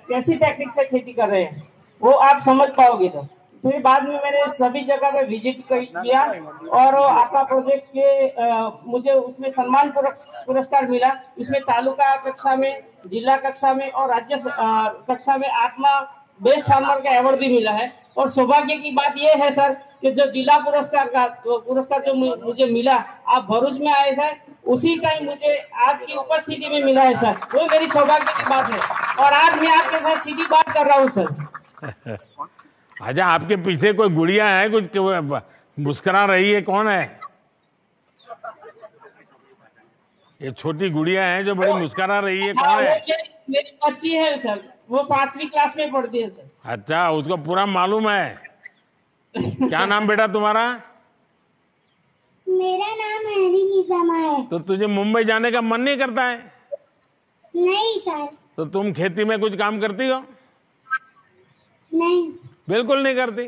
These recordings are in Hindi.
कैसी टेक्निक से खेती कर रहे हैं वो आप समझ पाओगे। तो फिर बाद में मैंने सभी जगह पे विजिट किया और आपका प्रोजेक्ट के मुझे उसमें सम्मान पुरस्कार मिला। उसमें तालुका कक्षा में, जिला कक्षा में और राज्य कक्षा में आत्मा बेस्ट फार्मर का अवार्ड भी मिला है। और सौभाग्य की बात यह है सर कि जो जिला पुरस्कार जो मुझे मिला, आप भरूच में आए थे उसी टाइम मुझे आपकी उपस्थिति में मिला है सर। वो मेरी सौभाग्य की बात है और आज मैं आपके साथ सीधी बात कर रहा हूँ सर। अच्छा, आपके पीछे कोई गुड़िया है कुछ मुस्कुरा रही है, कौन है ये छोटी गुड़िया है जो बड़ी मुस्कुरा रही है, कौन है? मेरी बच्ची है सर, वो 5वीं क्लास में पढ़ती है सर। अच्छा, उसको पूरा मालूम है। क्या नाम बेटा तुम्हारा? मेरा नाम हैरी निजामा है। तो तुझे मुंबई जाने का मन नहीं करता है? नहीं सर। तो तुम खेती में कुछ काम करती हो? नहीं, बिल्कुल नहीं करती।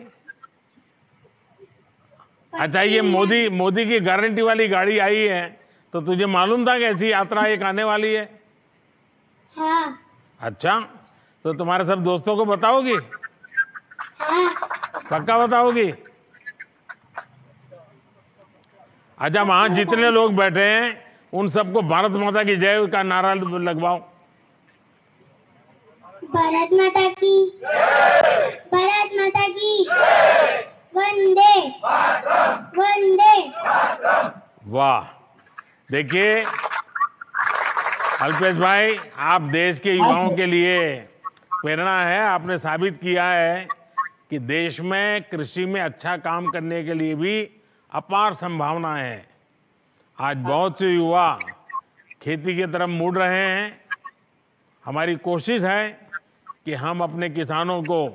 अच्छा, ये मोदी की गारंटी वाली गाड़ी आई है, तो तुझे मालूम था कि ऐसी यात्रा एक आने वाली है? हाँ। अच्छा, तो तुम्हारे सब दोस्तों को बताओगी? हाँ। पक्का बताओगी? अच्छा, वहां जितने लोग बैठे हैं उन सबको भारत माता की जय का नारा लगवाओ। भारत माता की, भारत माता की, वंदे वंदे। वाह, देखिए अल्पेश भाई, आप देश के युवाओं के लिए प्रेरणा है। आपने साबित किया है कि देश में कृषि में अच्छा काम करने के लिए भी अपार संभावनाएं हैं। आज बहुत से युवा खेती की तरफ मुड़ रहे हैं। हमारी कोशिश है कि हम अपने किसानों को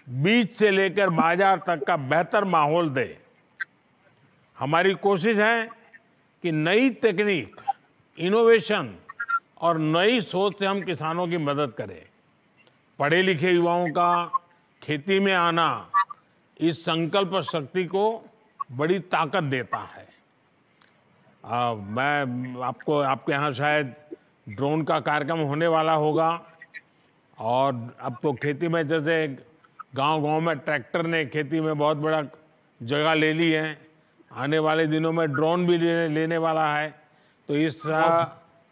बीज से लेकर बाजार तक का बेहतर माहौल दें। हमारी कोशिश है कि नई तकनीक, इनोवेशन और नई सोच से हम किसानों की मदद करें। पढ़े लिखे युवाओं का खेती में आना इस संकल्प शक्ति को बड़ी ताकत देता है। मैं आपके यहाँ शायद ड्रोन का कार्यक्रम होने वाला होगा और अब तो खेती में जैसे गांव-गांव में ट्रैक्टर ने खेती में बहुत बड़ा जगह ले ली है। आने वाले दिनों में ड्रोन भी लेने वाला है। तो इस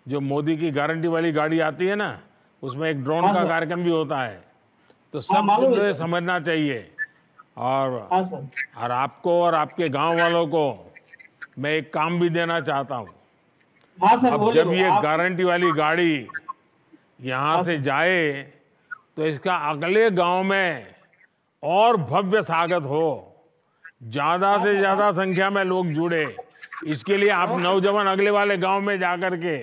जो मोदी की गारंटी वाली गाड़ी आती है ना, उसमें एक ड्रोन का कार्यक्रम भी होता है। तो सब समझना चाहिए। और आपको और आपके गांव वालों को मैं एक काम भी देना चाहता हूं। अब जब ये गारंटी वाली गाड़ी यहां से जाए तो इसका अगले गांव में और भव्य स्वागत हो, ज्यादा से ज्यादा संख्या में लोग जुड़े। इसके लिए आप नौजवान अगले वाले गांव में जाकर के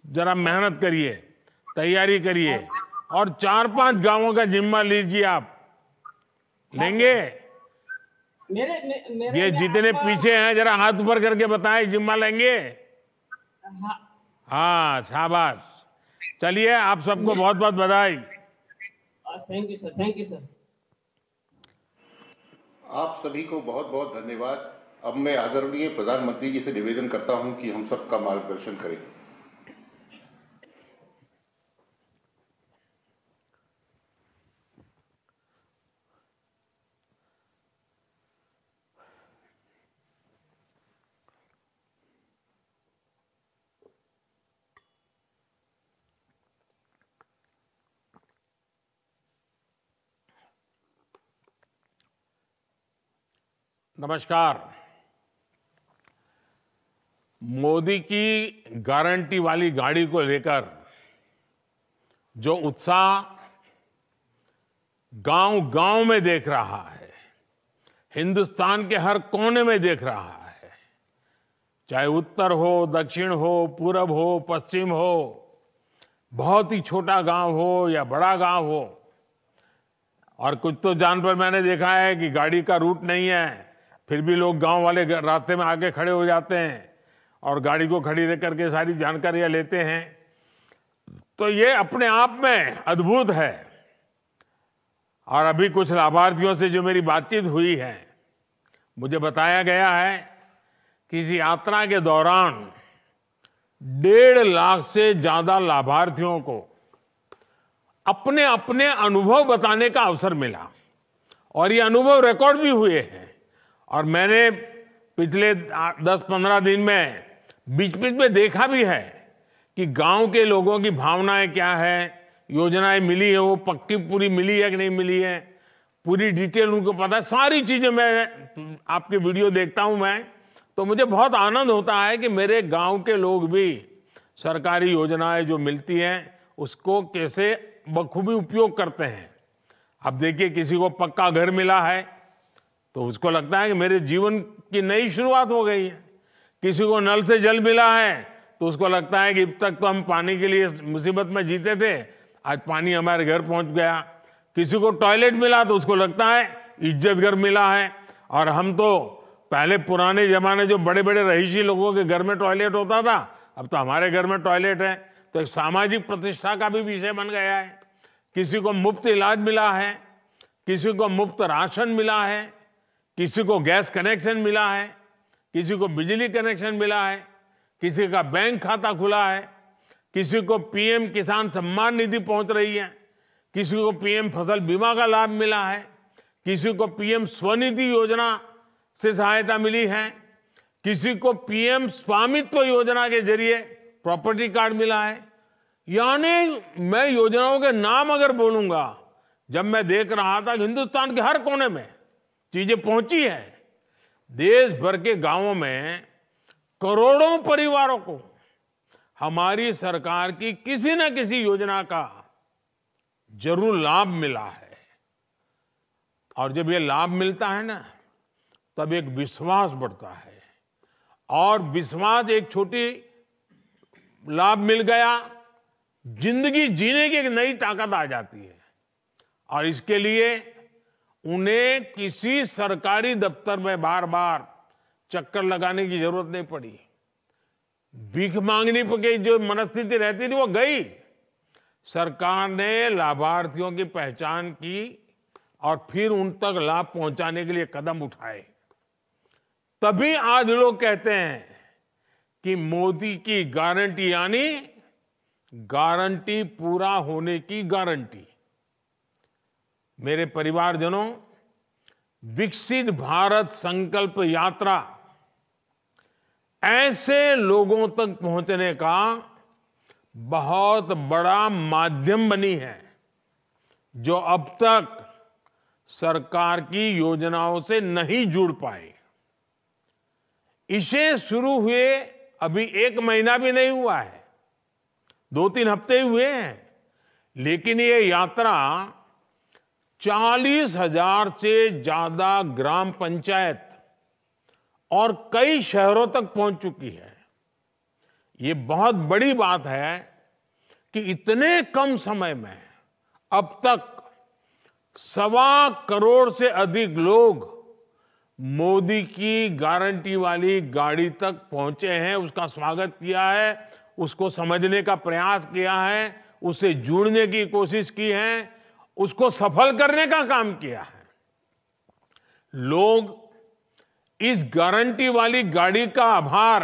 जरा मेहनत करिए, तैयारी करिए और 4-5 गांवों का जिम्मा लीजिए। आप लेंगे? ये जितने पीछे हैं जरा हाथ ऊपर करके बताएं, जिम्मा लेंगे? हाँ, शाबाश। चलिए, आप सबको बहुत बहुत बधाई। Thank you sir, thank you sir. आप सभी को बहुत बहुत धन्यवाद। अब मैं आदरणीय प्रधानमंत्री जी से निवेदन करता हूं कि हम सबका मार्गदर्शन करें। नमस्कार। मोदी की गारंटी वाली गाड़ी को लेकर जो उत्साह गांव-गांव में देख रहा है, हिंदुस्तान के हर कोने में देख रहा है, चाहे उत्तर हो, दक्षिण हो, पूरब हो, पश्चिम हो, बहुत ही छोटा गांव हो या बड़ा गांव हो, और कुछ तो जान पर मैंने देखा है कि गाड़ी का रूट नहीं है, फिर भी लोग गांव वाले रास्ते में आके खड़े हो जाते हैं और गाड़ी को खड़ी रह करके सारी जानकारियां लेते हैं। तो ये अपने आप में अद्भुत है। और अभी कुछ लाभार्थियों से जो मेरी बातचीत हुई है, मुझे बताया गया है कि इस यात्रा के दौरान 1.5 लाख से ज्यादा लाभार्थियों को अपने अपने अनुभव बताने का अवसर मिला और ये अनुभव रिकॉर्ड भी हुए हैं। और मैंने पिछले 10-15 दिन में बीच बीच में देखा भी है कि गांव के लोगों की भावनाएं क्या है, योजनाएं मिली है वो पक्की पूरी मिली है कि नहीं मिली है, पूरी डिटेल उनको पता है। सारी चीजें मैं आपके वीडियो देखता हूं मैं, तो मुझे बहुत आनंद होता है कि मेरे गांव के लोग भी सरकारी योजनाएं जो मिलती हैं उसको कैसे बखूबी उपयोग करते हैं। अब देखिए, किसी को पक्का घर मिला है तो उसको लगता है कि मेरे जीवन की नई शुरुआत हो गई है। किसी को नल से जल मिला है तो उसको लगता है कि अब तक तो हम पानी के लिए मुसीबत में जीते थे, आज पानी हमारे घर पहुंच गया। किसी को टॉयलेट मिला तो उसको लगता है इज्जत घर मिला है। और हम तो पहले पुराने जमाने जो बड़े बड़े रईसी लोगों के घर में टॉयलेट होता था, अब तो हमारे घर में टॉयलेट है, तो एक सामाजिक प्रतिष्ठा का भी विषय बन गया है। किसी को मुफ्त इलाज मिला है, किसी को मुफ्त राशन मिला है, किसी को गैस कनेक्शन मिला है, किसी को बिजली कनेक्शन मिला है, किसी का बैंक खाता खुला है, किसी को पीएम किसान सम्मान निधि पहुंच रही है, किसी को पीएम फसल बीमा का लाभ मिला है, किसी को पीएम स्वनिधि योजना से सहायता मिली है, किसी को पीएम स्वामित्व योजना के जरिए प्रॉपर्टी कार्ड मिला है। यानी मैं योजनाओं के नाम अगर बोलूंगा, जब मैं देख रहा था कि हिंदुस्तान के हर कोने में चीजें पहुंची है, देश भर के गांवों में करोड़ों परिवारों को हमारी सरकार की किसी न किसी योजना का जरूर लाभ मिला है। और जब ये लाभ मिलता है ना, तब एक विश्वास बढ़ता है, और विश्वास एक छोटी लाभ मिल गया, जिंदगी जीने की एक नई ताकत आ जाती है। और इसके लिए उन्हें किसी सरकारी दफ्तर में बार बार चक्कर लगाने की जरूरत नहीं पड़ी। भीख मांगने की जो मनस्थिति रहती थी वो गई। सरकार ने लाभार्थियों की पहचान की और फिर उन तक लाभ पहुंचाने के लिए कदम उठाए। तभी आज लोग कहते हैं कि मोदी की गारंटी यानी गारंटी पूरा होने की गारंटी। मेरे परिवारजनों, विकसित भारत संकल्प यात्रा ऐसे लोगों तक पहुंचने का बहुत बड़ा माध्यम बनी है जो अब तक सरकार की योजनाओं से नहीं जुड़ पाए। इसे शुरू हुए अभी 1 महीना भी नहीं हुआ है, 2-3 हफ्ते ही हुए हैं, लेकिन ये यात्रा 40,000 से ज्यादा ग्राम पंचायत और कई शहरों तक पहुंच चुकी है। ये बहुत बड़ी बात है कि इतने कम समय में अब तक 1.25 करोड़ से अधिक लोग मोदी की गारंटी वाली गाड़ी तक पहुंचे हैं, उसका स्वागत किया है, उसको समझने का प्रयास किया है, उससे जुड़ने की कोशिश की है, उसको सफल करने का काम किया है। लोग इस गारंटी वाली गाड़ी का आभार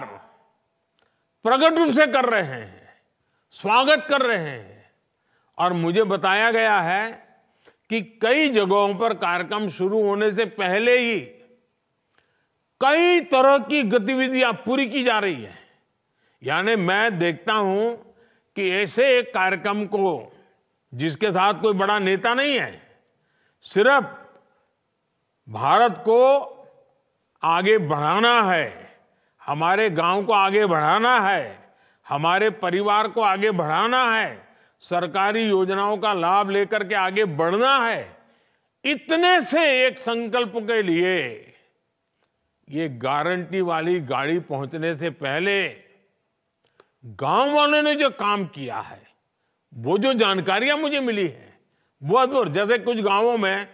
प्रकट रूप से कर रहे हैं, स्वागत कर रहे हैं। और मुझे बताया गया है कि कई जगहों पर कार्यक्रम शुरू होने से पहले ही कई तरह की गतिविधियां पूरी की जा रही है। यानी मैं देखता हूं कि ऐसे एक कार्यक्रम को, जिसके साथ कोई बड़ा नेता नहीं है, सिर्फ भारत को आगे बढ़ाना है, हमारे गांव को आगे बढ़ाना है, हमारे परिवार को आगे बढ़ाना है, सरकारी योजनाओं का लाभ लेकर के आगे बढ़ना है, इतने से एक संकल्प के लिए ये गारंटी वाली गाड़ी पहुंचने से पहले गांव वालों ने जो काम किया है, वो जो जानकारियां मुझे मिली है वो अद्भुत। जैसे कुछ गांवों में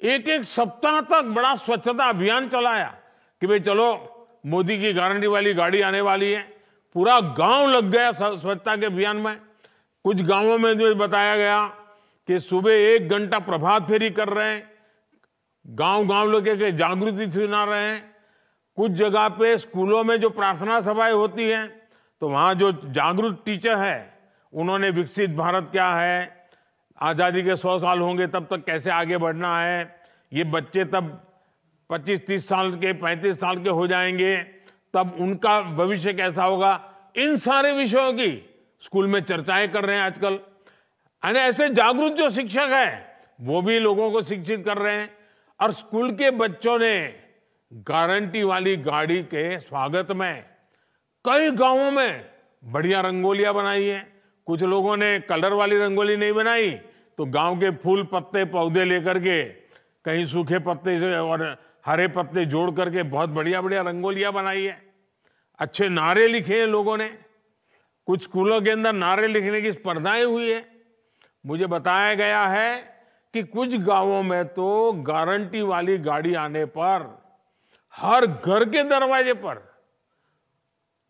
1 सप्ताह तक बड़ा स्वच्छता अभियान चलाया कि भाई चलो मोदी की गारंटी वाली गाड़ी आने वाली है, पूरा गांव लग गया स्वच्छता के अभियान में। कुछ गांवों में जो बताया गया कि सुबह 1 घंटा प्रभात फेरी कर रहे हैं, गांव लोगों के जागृति सुना रहे हैं। कुछ जगह पे स्कूलों में जो प्रार्थना सभाएं होती हैं, तो वहां जो जागरूक टीचर है उन्होंने विकसित भारत क्या है, आज़ादी के 100 साल होंगे तब तक कैसे आगे बढ़ना है, ये बच्चे तब 25-30 साल के 35 साल के हो जाएंगे तब उनका भविष्य कैसा होगा, इन सारे विषयों की स्कूल में चर्चाएं कर रहे हैं आजकल। यानी ऐसे जागरूक जो शिक्षक हैं वो भी लोगों को शिक्षित कर रहे हैं। और स्कूल के बच्चों ने गारंटी वाली गाड़ी के स्वागत में कई गांवों में बढ़िया रंगोलियां बनाई हैं। कुछ लोगों ने कलर वाली रंगोली नहीं बनाई तो गांव के फूल पत्ते पौधे लेकर के, कहीं सूखे पत्ते से और हरे पत्ते जोड़ करके बहुत बढ़िया बढ़िया रंगोलियां बनाई है। अच्छे नारे लिखे हैं लोगों ने। कुछ स्कूलों के अंदर नारे लिखने की स्पर्धाएं हुई है। मुझे बताया गया है कि कुछ गांवों में तो गारंटी वाली गाड़ी आने पर हर घर के दरवाजे पर,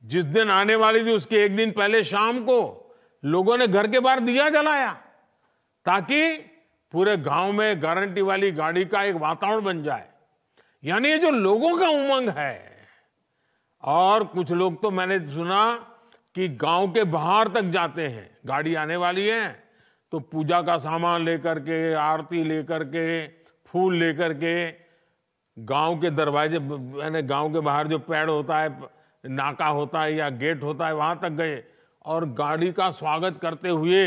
जिस दिन आने वाली थी उसके एक दिन पहले शाम को लोगों ने घर के बाहर दिया जलाया ताकि पूरे गांव में गारंटी वाली गाड़ी का एक वातावरण बन जाए। यानी ये जो लोगों का उमंग है। और कुछ लोग तो मैंने सुना कि गांव के बाहर तक जाते हैं, गाड़ी आने वाली है तो पूजा का सामान लेकर के, आरती लेकर के, फूल लेकर के गांव के दरवाजे, यानी गांव के बाहर जो पेड़ होता है, नाका होता है या गेट होता है, वहां तक गए और गाड़ी का स्वागत करते हुए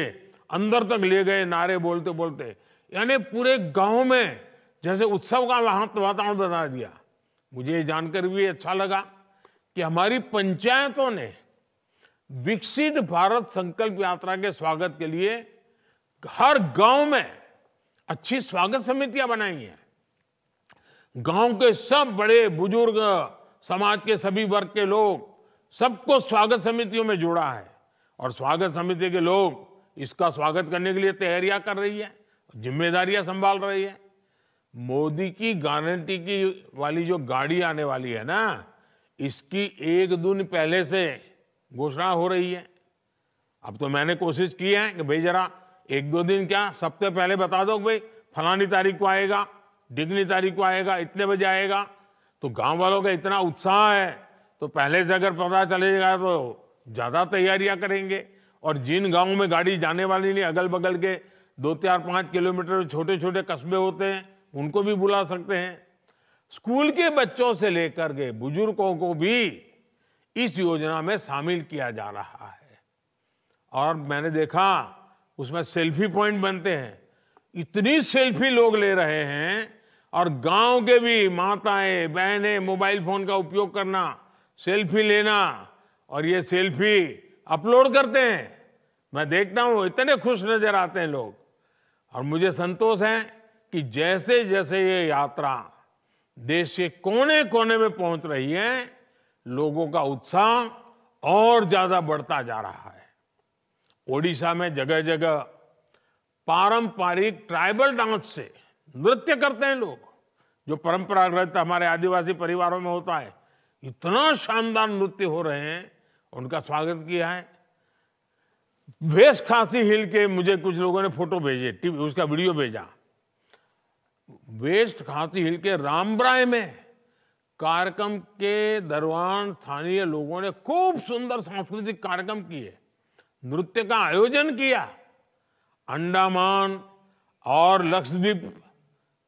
अंदर तक ले गए नारे बोलते बोलते। यानी पूरे गांव में जैसे उत्सव का वातावरण बना दिया। मुझे ये जानकर भी अच्छा लगा कि हमारी पंचायतों ने विकसित भारत संकल्प यात्रा के स्वागत के लिए हर गांव में अच्छी स्वागत समितियां बनाई हैं। गांव के सब बड़े बुजुर्ग, समाज के सभी वर्ग के लोग, सबको स्वागत समितियों में जोड़ा है और स्वागत समिति के लोग इसका स्वागत करने के लिए तैयारियां कर रही है, जिम्मेदारियां संभाल रही है। मोदी की गारंटी की वाली जो गाड़ी आने वाली है ना, इसकी एक दिन पहले से घोषणा हो रही है। अब तो मैंने कोशिश की है कि भाई जरा एक दो दिन क्या, सप्ताह पहले बता दो कि भाई फलानी तारीख को आएगा, डिगनी तारीख को आएगा, इतने बजे आएगा। तो गांव वालों का इतना उत्साह है तो पहले से अगर पता चलेगा तो ज्यादा तैयारियां करेंगे। और जिन गांवों में गाड़ी जाने वाली नहीं, अगल बगल के 2, 4, 5 किलोमीटर छोटे छोटे कस्बे होते हैं, उनको भी बुला सकते हैं। स्कूल के बच्चों से लेकर के बुजुर्गों को भी इस योजना में शामिल किया जा रहा है। और मैंने देखा उसमें सेल्फी पॉइंट बनते हैं, इतनी सेल्फी लोग ले रहे हैं। और गांव के भी माताएं बहनें मोबाइल फोन का उपयोग करना, सेल्फी लेना और ये सेल्फी अपलोड करते हैं। मैं देखता हूं इतने खुश नजर आते हैं लोग। और मुझे संतोष है कि जैसे जैसे ये यात्रा देश के कोने कोने में पहुंच रही है, लोगों का उत्साह और ज्यादा बढ़ता जा रहा है। ओडिशा में जगह जगह पारंपरिक ट्राइबल डांस से नृत्य करते हैं लोग, जो परंपरागत हमारे आदिवासी परिवारों में होता है। इतना शानदार नृत्य हो रहे हैं, उनका स्वागत किया है। वेस्ट खासी हिल के मुझे कुछ लोगों ने फोटो भेजे, उसका वीडियो भेजा। वेस्ट खासी हिल के रामब्राय में कार्यक्रम के दौरान स्थानीय लोगों ने खूब सुंदर सांस्कृतिक कार्यक्रम किए, नृत्य का आयोजन किया। अंडमान और लक्षद्वीप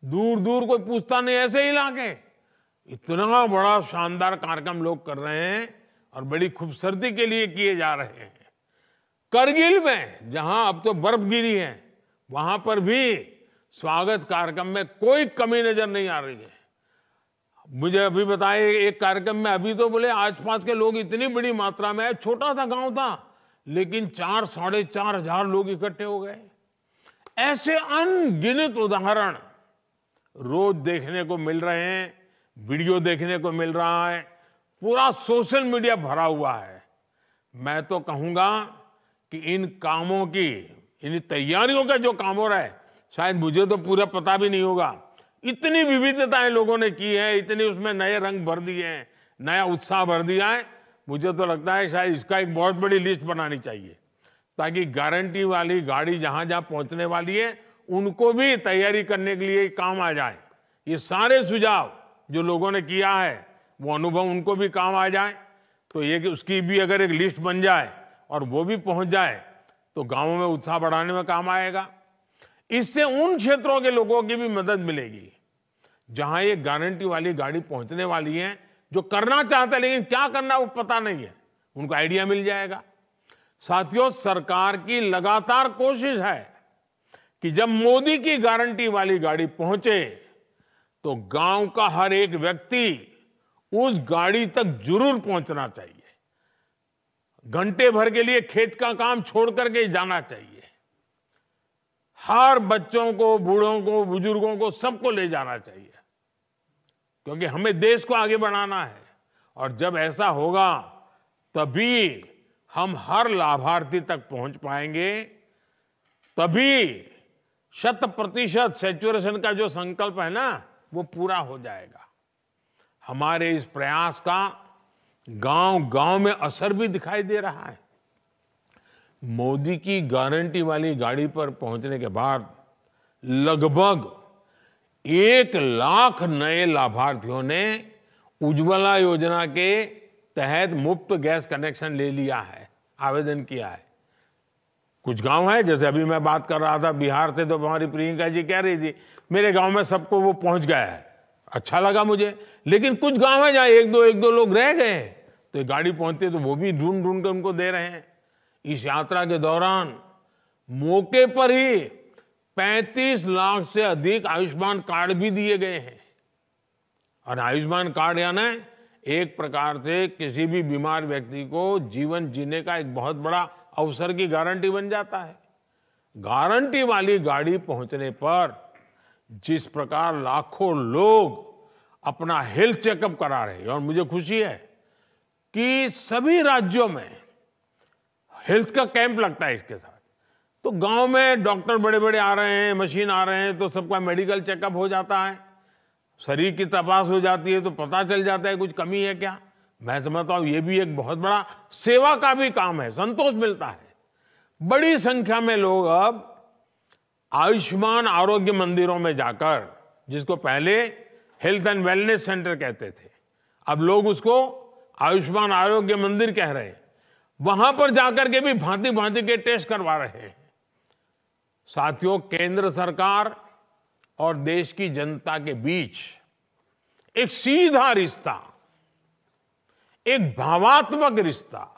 दूर दूर कोई पूछता नहीं, ऐसे ही इलाके इतना बड़ा शानदार कार्यक्रम लोग कर रहे हैं और बड़ी खूबसूरती के लिए किए जा रहे हैं। करगिल में जहां अब तो बर्फ गिरी है, वहां पर भी स्वागत कार्यक्रम में कोई कमी नजर नहीं आ रही है। मुझे अभी बताए एक कार्यक्रम में, अभी तो बोले आसपास के लोग इतनी बड़ी मात्रा में, छोटा सा गांव था लेकिन 4-4.5 हजार लोग इकट्ठे हो गए। ऐसे अनगिनत उदाहरण रोज देखने को मिल रहे हैं, वीडियो देखने को मिल रहा है, पूरा सोशल मीडिया भरा हुआ है। मैं तो कहूंगा कि इन कामों की, इन तैयारियों का जो काम हो रहा है, शायद मुझे तो पूरा पता भी नहीं होगा। इतनी विविधताएं लोगों ने की है, इतनी उसमें नए रंग भर दिए हैं, नया उत्साह भर दिया है। मुझे तो लगता है शायद इसका एक बहुत बड़ी लिस्ट बनानी चाहिए, ताकि गारंटी वाली गाड़ी जहां जहां पहुंचने वाली है उनको भी तैयारी करने के लिए काम आ जाए। ये सारे सुझाव जो लोगों ने किया है, वो अनुभव उनको भी काम आ जाए। तो ये कि उसकी भी अगर एक लिस्ट बन जाए और वो भी पहुंच जाए तो गांवों में उत्साह बढ़ाने में काम आएगा। इससे उन क्षेत्रों के लोगों की भी मदद मिलेगी जहां ये गारंटी वाली गाड़ी पहुंचने वाली है, जो करना चाहते हैं लेकिन क्या करना वो पता नहीं है, उनको आइडिया मिल जाएगा। साथियों, सरकार की लगातार कोशिश है कि जब मोदी की गारंटी वाली गाड़ी पहुंचे तो गांव का हर एक व्यक्ति उस गाड़ी तक जरूर पहुंचना चाहिए। घंटे भर के लिए खेत का काम छोड़ करके जाना चाहिए। हर बच्चों को, बूढ़ों को, बुजुर्गों को, सबको ले जाना चाहिए, क्योंकि हमें देश को आगे बढ़ाना है। और जब ऐसा होगा तभी हम हर लाभार्थी तक पहुंच पाएंगे, तभी 100% सैचुरेशन का जो संकल्प है ना वो पूरा हो जाएगा। हमारे इस प्रयास का गांव-गांव में असर भी दिखाई दे रहा है। मोदी की गारंटी वाली गाड़ी पर पहुंचने के बाद लगभग 1 लाख नए लाभार्थियों ने उज्ज्वला योजना के तहत मुफ्त गैस कनेक्शन ले लिया है, आवेदन किया है। कुछ गांव है, जैसे अभी मैं बात कर रहा था बिहार से, तो हमारी प्रियंका जी कह रही थी मेरे गांव में सबको वो पहुंच गया है, अच्छा लगा मुझे। लेकिन कुछ गांव है जहां एक दो लोग रह गए हैं, तो ये गाड़ी पहुंचती है तो वो भी ढूंढ ढूंढ कर उनको दे रहे हैं। इस यात्रा के दौरान मौके पर ही 35 लाख से अधिक आयुष्मान कार्ड भी दिए गए हैं। और आयुष्मान कार्ड यानी एक प्रकार से किसी भी बीमार व्यक्ति को जीवन जीने का एक बहुत बड़ा अवसर की गारंटी बन जाता है। गारंटी वाली गाड़ी पहुंचने पर जिस प्रकार लाखों लोग अपना हेल्थ चेकअप करा रहे हैं, और मुझे खुशी है कि सभी राज्यों में हेल्थ का कैंप लगता है इसके साथ। तो गांव में डॉक्टर बड़े बड़े आ रहे हैं, मशीन आ रहे हैं, तो सबका मेडिकल चेकअप हो जाता है, शरीर की तपास हो जाती है, तो पता चल जाता है कुछ कमी है क्या। मैं समझता हूं ये भी एक बहुत बड़ा सेवा का भी काम है, संतोष मिलता है। बड़ी संख्या में लोग अब आयुष्मान आरोग्य मंदिरों में जाकर, जिसको पहले हेल्थ एंड वेलनेस सेंटर कहते थे, अब लोग उसको आयुष्मान आरोग्य मंदिर कह रहे हैं, वहां पर जाकर के भी भांति भांति के टेस्ट करवा रहे हैं। साथियों, केंद्र सरकार और देश की जनता के बीच एक सीधा रिश्ता, एक भावात्मक रिश्ता।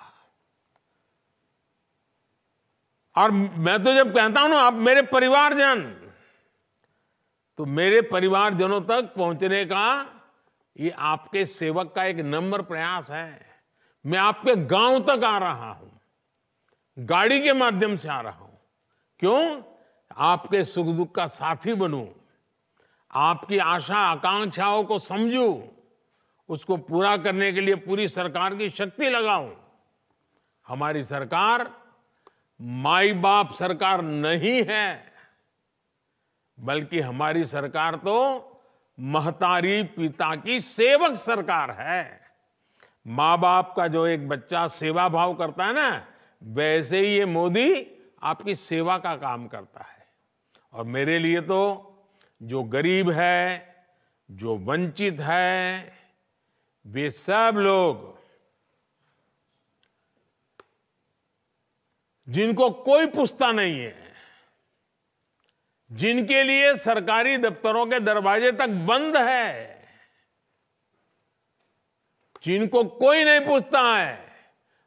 और मैं तो जब कहता हूं ना आप मेरे परिवारजन, तो मेरे परिवारजनों तक पहुंचने का ये आपके सेवक का एक नम्र प्रयास है। मैं आपके गांव तक आ रहा हूं, गाड़ी के माध्यम से आ रहा हूं। क्यों? आपके सुख दुख का साथी बनूं, आपकी आशा आकांक्षाओं को समझूं, उसको पूरा करने के लिए पूरी सरकार की शक्ति लगाऊं। हमारी सरकार माई बाप सरकार नहीं है, बल्कि हमारी सरकार तो महतारी पिता की सेवक सरकार है। माँ बाप का जो एक बच्चा सेवा भाव करता है ना, वैसे ही ये मोदी आपकी सेवा का काम करता है। और मेरे लिए तो जो गरीब है, जो वंचित है, वे सब लोग जिनको कोई पूछता नहीं है, जिनके लिए सरकारी दफ्तरों के दरवाजे तक बंद है, जिनको कोई नहीं पूछता है,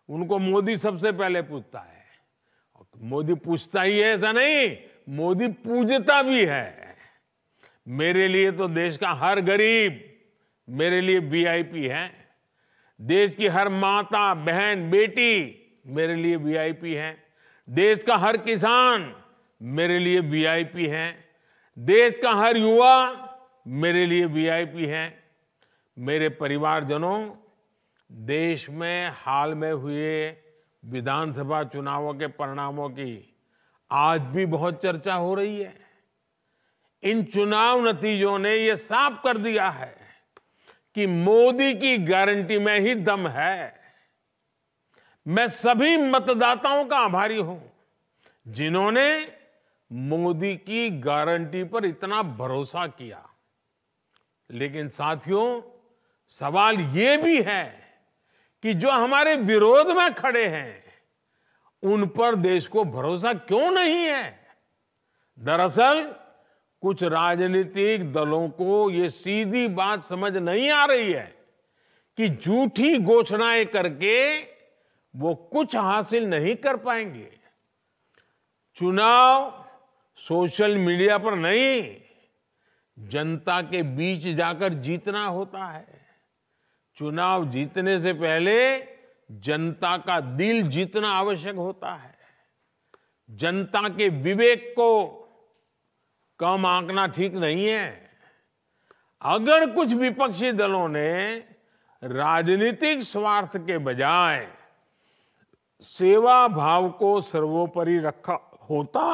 उनको मोदी सबसे पहले पूछता है। मोदी पूछता ही है ऐसा नहीं, मोदी पूजता भी है। मेरे लिए तो देश का हर गरीब मेरे लिए वीआईपी है। देश की हर माता, बहन, बेटी मेरे लिए वीआईपी है। देश का हर किसान मेरे लिए वीआईपी है। देश का हर युवा मेरे लिए वीआईपी है। मेरे परिवारजनों, देश में हाल में हुए विधानसभा चुनावों के परिणामों की आज भी बहुत चर्चा हो रही है। इन चुनाव नतीजों ने यह साफ कर दिया है कि मोदी की गारंटी में ही दम है। मैं सभी मतदाताओं का आभारी हूं जिन्होंने मोदी की गारंटी पर इतना भरोसा किया। लेकिन साथियों, सवाल यह भी है कि जो हमारे विरोध में खड़े हैं, उन पर देश को भरोसा क्यों नहीं है? दरअसल कुछ राजनीतिक दलों को ये सीधी बात समझ नहीं आ रही है कि झूठी घोषणाएं करके वो कुछ हासिल नहीं कर पाएंगे। चुनाव सोशल मीडिया पर नहीं, जनता के बीच जाकर जीतना होता है। चुनाव जीतने से पहले जनता का दिल जीतना आवश्यक होता है। जनता के विवेक को कम आंकना ठीक नहीं है। अगर कुछ विपक्षी दलों ने राजनीतिक स्वार्थ के बजाय सेवा भाव को सर्वोपरि रखा होता